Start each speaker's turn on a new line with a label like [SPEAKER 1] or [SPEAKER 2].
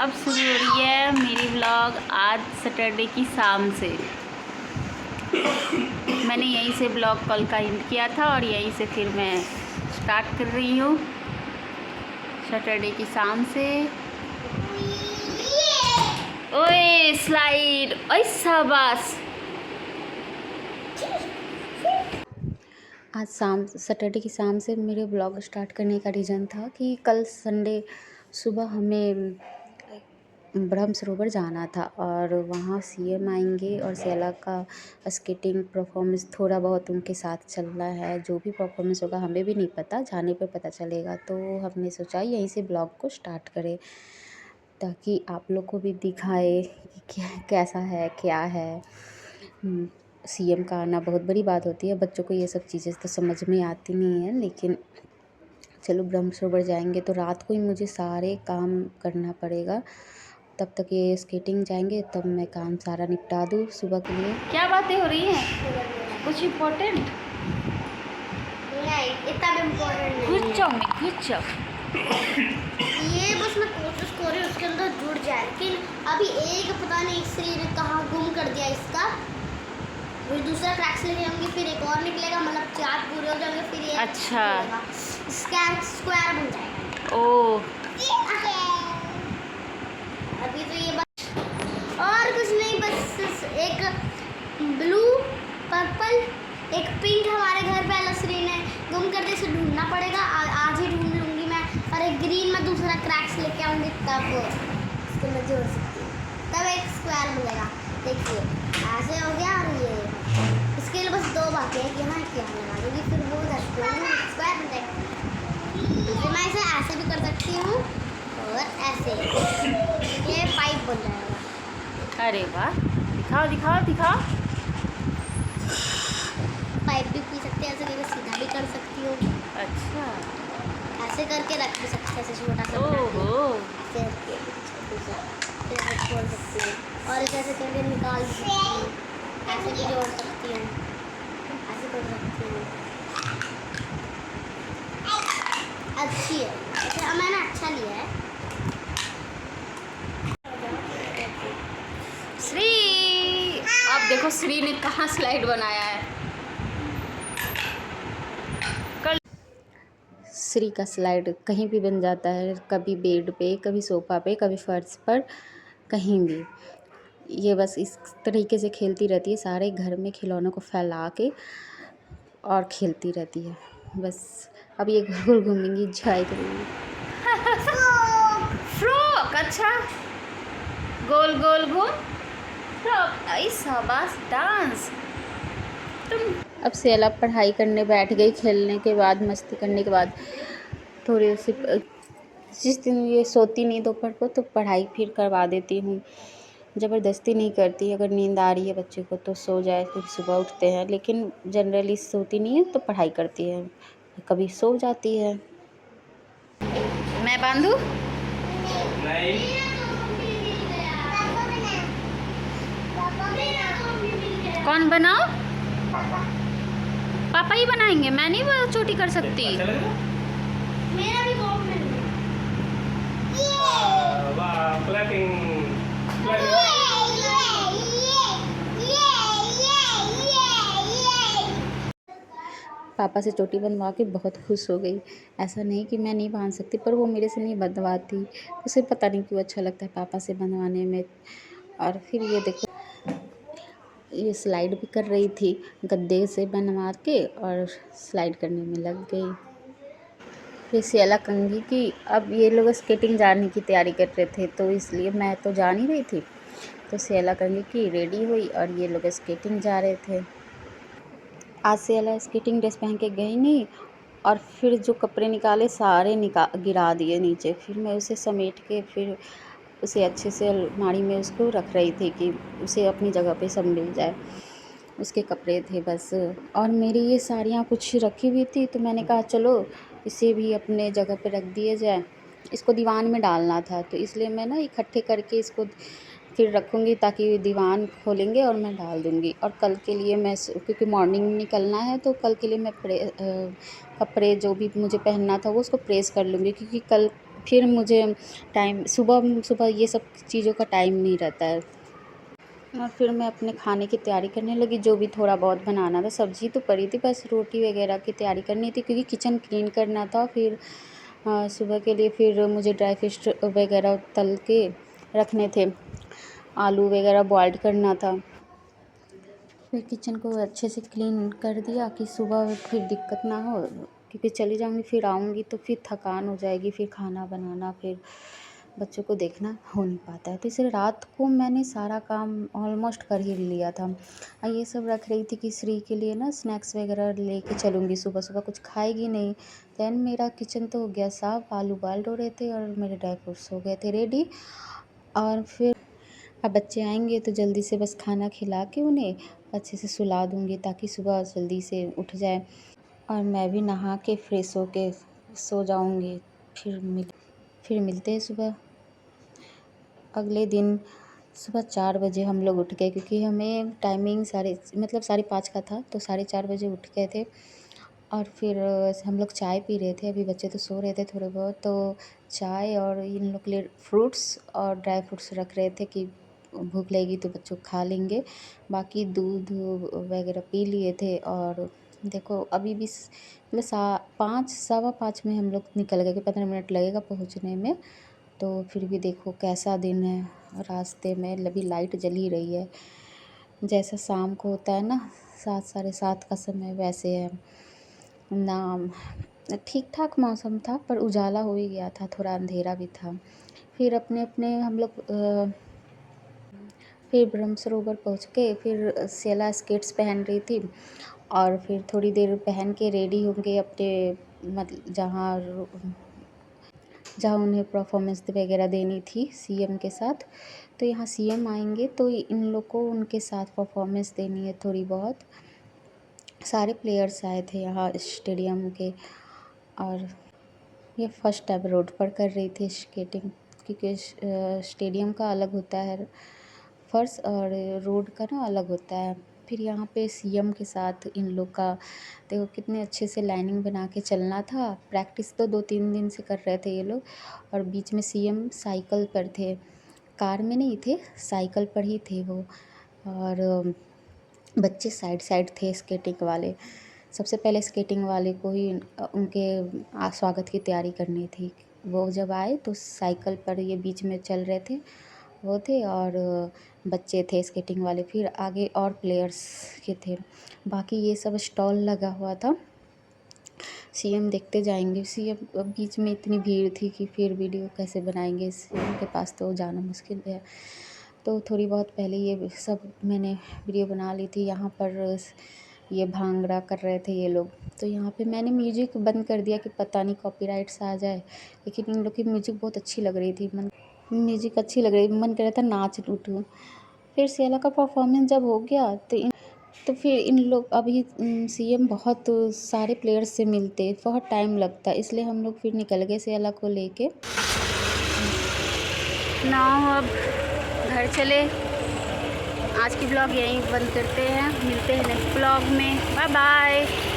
[SPEAKER 1] अब शुरू हो रही है मेरी व्लॉग आज सैटरडे की शाम से। मैंने यहीं से ब्लॉग कॉल का एंड किया था और यहीं से फिर मैं स्टार्ट कर रही हूँ सैटरडे की शाम से। ओए स्लाइड, ओए शाबाश। आज सैटरडे की शाम से मेरे ब्लॉग स्टार्ट करने का रीज़न था कि कल संडे सुबह हमें ब्रह्म सरोवर जाना था और वहाँ सीएम आएंगे और सेला का स्केटिंग परफॉर्मेंस थोड़ा बहुत उनके साथ चलना है। जो भी परफॉर्मेंस होगा हमें भी नहीं पता, जाने पे पता चलेगा। तो हमने सोचा यहीं से ब्लॉग को स्टार्ट करें ताकि आप लोग को भी दिखाए कि कैसा है क्या है। सीएम का आना बहुत बड़ी बात होती है। बच्चों को ये सब चीज़ें तो समझ में आती नहीं है, लेकिन चलो ब्रह्म सरोवर जाएंगे तो रात को ही मुझे सारे काम करना पड़ेगा। तब तक ये स्केटिंग जाएंगे तब मैं काम सारा निपटा दूँ सुबह के लिए। क्या बातें हो रही हैं? कुछ इम्पोर्टेंट
[SPEAKER 2] नहीं, इतना भी इम्पोर्टेंट नहीं है।
[SPEAKER 1] कुछ
[SPEAKER 2] ये बस मैं कोशिश कर रही हूँ उसके अंदर जुड़ जाए, लेकिन अभी एक पता नहीं श्री ने कहाँ गुम कर दिया इसका। फिर दूसरा क्रैक्स लेके आऊँगी, फिर एक और निकलेगा, मतलब 4 पूरे हो जाएंगे, फिर ये
[SPEAKER 1] अच्छा
[SPEAKER 2] स्क्वायर बन जाएगा।
[SPEAKER 1] ओ
[SPEAKER 2] अभी तो ये बस और कुछ नहीं, बस एक ब्लू पर्पल एक पिंक हमारे घर पे श्री ने गुम कर दिया, इसे ढूंढना पड़ेगा। आज ही ढूंढ लूँगी मैं। और एक ग्रीन में दूसरा क्रैक्स लेके आऊँगी, तब इसको मैं जोड़ सकती हूँ, तब एक स्क्वायर मिलेगा। देखिए ऐसे हो गया। और ये इसके लिए बस 2 बातें हैं कि यहाँ क्या लगा दूँगी, फिर वो स्क्वायर बन जाएगा। तो मैं इसे ऐसे भी कर सकती हूँ और ऐसे, ये पाइप बन जाएगा।
[SPEAKER 1] अरे वाह, दिखाओ दिखाओ दिखाओ।
[SPEAKER 2] पाइप भी पी सकते हैं, ऐसे करके सीधा भी कर सकती हूँ।
[SPEAKER 1] अच्छा
[SPEAKER 2] ऐसे करके रख भी सकते हैं, ऐसे छोटा सा
[SPEAKER 1] ओहो
[SPEAKER 2] ऐसे करके ऐसे छोड़ सकती हूँ और इसे ऐसे करके निकाल भी सकती हूँ। ऐसे भी जोड़ सकती हूँ, ऐसे कर सकती हूँ। अच्छी है ऐसे, मैंने अच्छा लिया है।
[SPEAKER 1] श्री, अब देखो श्री ने कहाँ स्लाइड बनाया है। कल श्री का स्लाइड कहीं भी बन जाता है, कभी बेड पे, कभी सोफा पे, कभी फर्श पर, कहीं भी। ये बस इस तरीके से खेलती रहती है, सारे घर में खिलौनों को फैला के और खेलती रहती है। बस अब ये गोल गोल घूमेंगी, एंजॉय करेंगी। फ्रॉक, अच्छा गोल गोल घूम फ्रॉक। आई शाबाश, डांस। तुम अब सेला पढ़ाई करने बैठ गई, खेलने के बाद मस्ती करने के बाद थोड़ी सी जिस दिन ये सोती नहीं दोपहर को तो पढ़ाई फिर करवा देती हूँ। ज़बरदस्ती नहीं करती, अगर नींद आ रही है बच्चे को तो सो जाए, फिर सुबह उठते हैं। लेकिन जनरली सोती नहीं है तो पढ़ाई करती है, कभी सो जाती है। मैं बांधूँ? कौन बनाओ? पापा ही बनाएंगे, मैं नहीं वो छोटी कर सकती।
[SPEAKER 2] मेरा भी कॉम्प्लीमेंट
[SPEAKER 1] पापा से चोटी बनवा के बहुत खुश हो गई। ऐसा नहीं कि मैं नहीं बांध सकती, पर वो मेरे से नहीं बनवाती। उसे पता नहीं क्यों अच्छा लगता है पापा से बनवाने में। और फिर ये देखो, ये स्लाइड भी कर रही थी, गद्दे से बनवा के और स्लाइड करने में लग गई। फिर सेला कंगी कि अब ये लोग स्केटिंग जाने की तैयारी कर रहे थे, तो इसलिए मैं तो जा नहीं रही थी। तो सेला कंगी की रेडी हुई और ये लोग स्केटिंग जा रहे थे। आज सेला स्केटिंग ड्रेस पहन के गई नहीं, और फिर जो कपड़े निकाले सारे गिरा दिए नीचे। फिर मैं उसे समेट के फिर उसे अच्छे से अलमारी में उसको रख रही थी कि उसे अपनी जगह पे सब मिल जाए। उसके कपड़े थे बस, और मेरी ये साड़ियाँ कुछ रखी हुई थी, तो मैंने कहा चलो इसे भी अपने जगह पे रख दिया जाए। इसको दीवान में डालना था, तो इसलिए मैं ना इकट्ठे करके इसको फिर रखूँगी ताकि दीवान खोलेंगे और मैं डाल दूँगी। और कल के लिए मैं क्योंकि मॉर्निंग में निकलना है, तो कल के लिए मैं कपड़े जो भी मुझे पहनना था वो उसको प्रेस कर लूँगी, क्योंकि कल फिर मुझे टाइम सुबह सुबह ये सब चीज़ों का टाइम नहीं रहता है। और फिर मैं अपने खाने की तैयारी करने लगी, जो भी थोड़ा बहुत बनाना था। सब्ज़ी तो पड़ी थी, बस रोटी वगैरह की तैयारी करनी थी क्योंकि किचन क्लीन करना था। फिर सुबह के लिए फिर मुझे ड्राई फिश वगैरह तल के रखने थे, आलू वगैरह बॉइल्ड करना था। फिर किचन को अच्छे से क्लीन कर दिया कि सुबह फिर दिक्कत ना हो, क्योंकि चली जाऊँगी फिर आऊँगी तो फिर थकान हो जाएगी, फिर खाना बनाना, फिर बच्चों को देखना हो नहीं पाता है। तो इसलिए रात को मैंने सारा काम ऑलमोस्ट कर ही लिया था। ये सब रख रही थी कि श्री के लिए ना स्नैक्स वगैरह लेके चलूँगी, सुबह सुबह कुछ खाएगी नहीं। दैन मेरा किचन तो हो गया साफ, आलू बॉइल्ड हो रहे थे और मेरे ड्राई फ्रूट्स हो गए थे रेडी। और फिर अब बच्चे आएंगे तो जल्दी से बस खाना खिला के उन्हें अच्छे से सुला दूँगी ताकि सुबह जल्दी से उठ जाए और मैं भी नहा के फ्रेश हो के सो जाऊँगी। फिर मिलते हैं सुबह। अगले दिन सुबह 4 बजे हम लोग उठ गए क्योंकि हमें टाइमिंग 5:30 का था, तो 4:30 बजे उठ गए थे। और फिर हम लोग चाय पी रहे थे, अभी बच्चे तो सो रहे थे थोड़े बहुत, तो चाय और इन लोग के लिए फ्रूट्स और ड्राई फ्रूट्स रख रहे थे कि भूख लगेगी तो बच्चों खा लेंगे। बाकी दूध वगैरह पी लिए थे। और देखो अभी भी मतलब 5 सवा 5 में हम लोग निकल गए कि 15 मिनट लगेगा पहुंचने में। तो फिर भी देखो कैसा दिन है, रास्ते में अभी लाइट जल ही रही है। जैसा शाम को होता है ना 7 साढ़े 7 का समय, वैसे है ना। ठीक ठाक मौसम था पर उजाला हो ही गया था, थोड़ा अंधेरा भी था। फिर अपने अपने हम लोग फिर ब्रह्म सरोवर पहुँच के फिर सेला स्केट्स पहन रही थी और फिर थोड़ी देर पहन के रेडी होंगे अपने जहाँ उन्हें परफॉर्मेंस वगैरह देनी थी सीएम के साथ। तो यहाँ सीएम आएंगे तो इन लोग को उनके साथ परफॉर्मेंस देनी है थोड़ी बहुत। सारे प्लेयर्स आए थे यहाँ स्टेडियम के। और ये फर्स्ट टाइम रोड पर कर रही थी स्केटिंग, क्योंकि स्टेडियम का अलग होता है फर्श और रोड का ना अलग होता है। फिर यहाँ पे सीएम के साथ इन लोग का देखो कितने अच्छे से लाइनिंग बना के चलना था। प्रैक्टिस तो 2-3 दिन से कर रहे थे ये लोग। और बीच में सीएम साइकिल पर थे, कार में नहीं थे, साइकिल पर ही थे वो। और बच्चे साइड साइड थे स्केटिंग वाले। सबसे पहले स्केटिंग वाले को ही उनके स्वागत की तैयारी करनी थी। वो जब आए तो साइकिल पर ये बीच में चल रहे थे वो थे, और बच्चे थे स्केटिंग वाले। फिर आगे और प्लेयर्स के थे। बाकी ये सब स्टॉल लगा हुआ था। सीएम देखते जाएंगे। सीएम बीच में इतनी भीड़ थी कि फिर वीडियो कैसे बनाएंगे, सीएम के पास तो जाना मुश्किल है। तो थोड़ी बहुत पहले ये सब मैंने वीडियो बना ली थी। यहाँ पर ये भांगड़ा कर रहे थे ये लोग, तो यहाँ पे मैंने म्यूजिक बंद कर दिया कि पता नहीं कॉपीराइट्स आ जाए। लेकिन इन लोग की म्यूजिक बहुत अच्छी लग रही थी, म्यूजिक अच्छी लग रही, मन कर रहा था नाच उठूँ। फिर सेला का परफॉर्मेंस जब हो गया तो फिर इन लोग अभी सीएम बहुत सारे प्लेयर्स से मिलते बहुत टाइम लगता है, इसलिए हम लोग फिर निकल गए सेला को लेके। ना अब घर चले। आज की ब्लॉग यहीं बंद करते हैं, मिलते हैं नेक्स्ट ब्लॉग में। Bye bye.